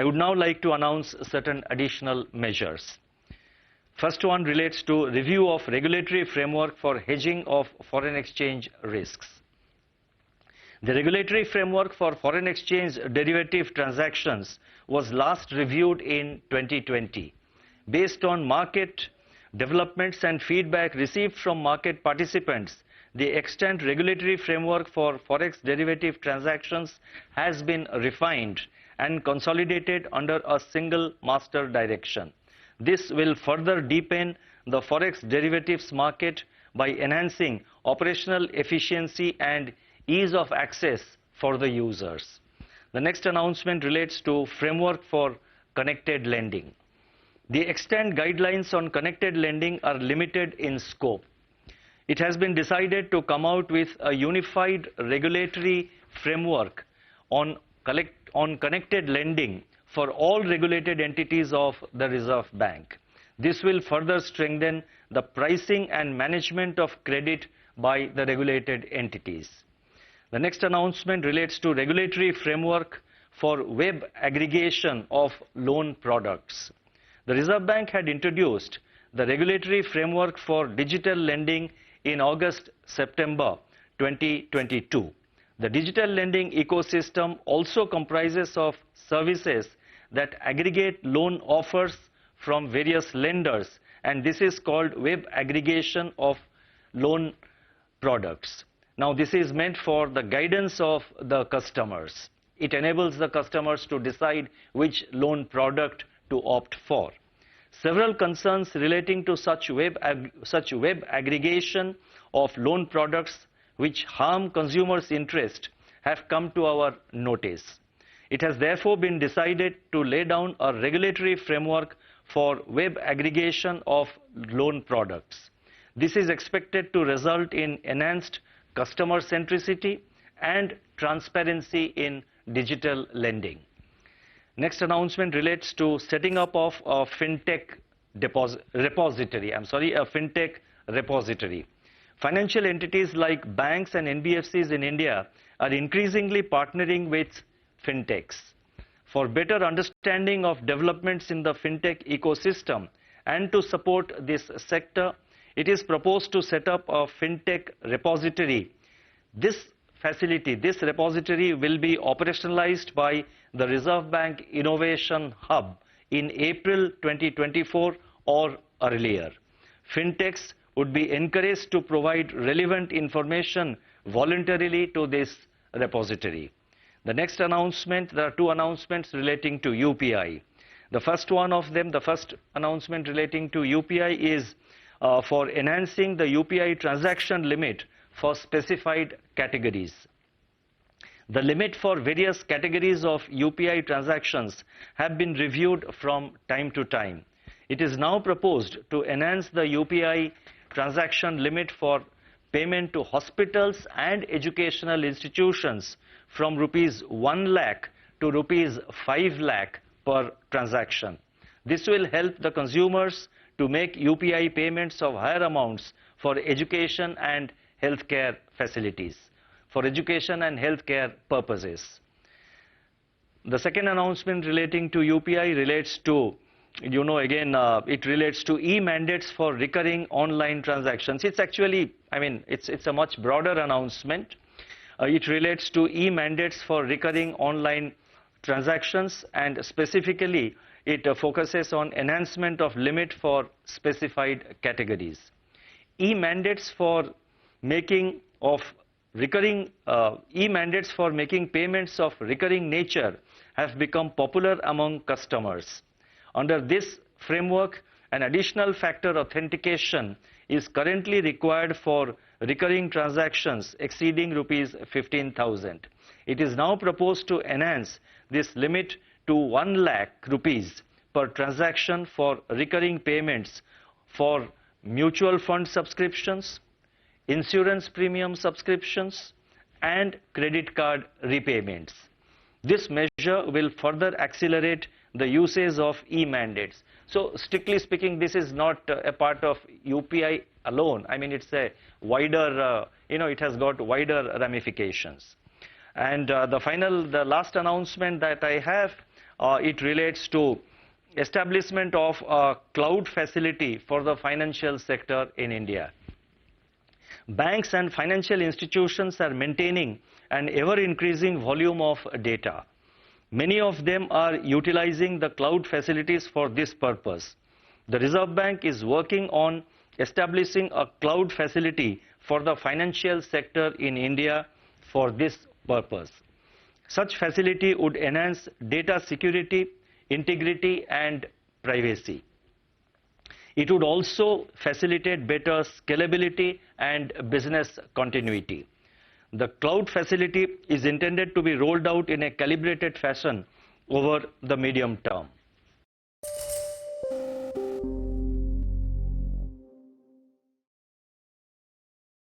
I would now like to announce certain additional measures. First one relates to review of regulatory framework for hedging of foreign exchange risks. The regulatory framework for foreign exchange derivative transactions was last reviewed in 2020. Based on market developments and feedback received from market participants, the extant regulatory framework for forex derivative transactions has been refined and consolidated under a single master direction. This will further deepen the forex derivatives market by enhancing operational efficiency and ease of access for the users. The next announcement relates to framework for connected lending. The extant guidelines on connected lending are limited in scope. It has been decided to come out with a unified regulatory framework on connected lending for all regulated entities of the Reserve Bank. This will further strengthen the pricing and management of credit by the regulated entities. The next announcement relates to regulatory framework for web aggregation of loan products. The Reserve Bank had introduced the regulatory framework for digital lending in August-September 2022. The digital lending ecosystem also comprises of services that aggregate loan offers from various lenders, and this is called web aggregation of loan products. Now, this is meant for the guidance of the customers. It enables the customers to decide which loan product to opt for. Several concerns relating to such web aggregation of loan products which harm consumers' interest have come to our notice. It has therefore been decided to lay down a regulatory framework for web aggregation of loan products. This is expected to result in enhanced customer centricity and transparency in digital lending. Next announcement relates to setting up of a FinTech repository. Financial entities like banks and NBFCs in India are increasingly partnering with FinTechs. For better understanding of developments in the FinTech ecosystem and to support this sector, it is proposed to set up a FinTech repository. This repository will be operationalized by the Reserve Bank Innovation Hub in April 2024 or earlier. FinTechs would be encouraged to provide relevant information voluntarily to this repository. The next announcement, there are two announcements relating to UPI. The first announcement relating to UPI is for enhancing the UPI transaction limit for specified categories. The limit for various categories of UPI transactions have been reviewed from time to time. It is now proposed to enhance the UPI transaction limit for payment to hospitals and educational institutions from rupees 1 lakh to rupees 5 lakh per transaction. This will help the consumers to make UPI payments of higher amounts for education and healthcare facilities, for education and healthcare purposes. The second announcement relating to UPI relates to, it relates to e-mandates for recurring online transactions. It's actually, it's a much broader announcement. It relates to e-mandates for recurring online transactions, and specifically it focuses on enhancement of limit for specified categories. E-mandates for making payments of recurring nature have become popular among customers. Under this framework, an additional factor authentication is currently required for recurring transactions exceeding rupees 15,000. It is now proposed to enhance this limit to 1 lakh rupees per transaction for recurring payments for mutual fund subscriptions, insurance premium subscriptions, and credit card repayments. This measure will further accelerate the usage of e-mandates. So strictly speaking, this is not a part of UPI alone. It's a wider, it has got wider ramifications. And the last announcement that I have it relates to establishment of a cloud facility for the financial sector in India. Banks and financial institutions are maintaining an ever-increasing volume of data. Many of them are utilizing the cloud facilities for this purpose. The Reserve Bank is working on establishing a cloud facility for the financial sector in India for this purpose. Such facility would enhance data security, integrity and privacy. It would also facilitate better scalability and business continuity. The cloud facility is intended to be rolled out in a calibrated fashion over the medium term.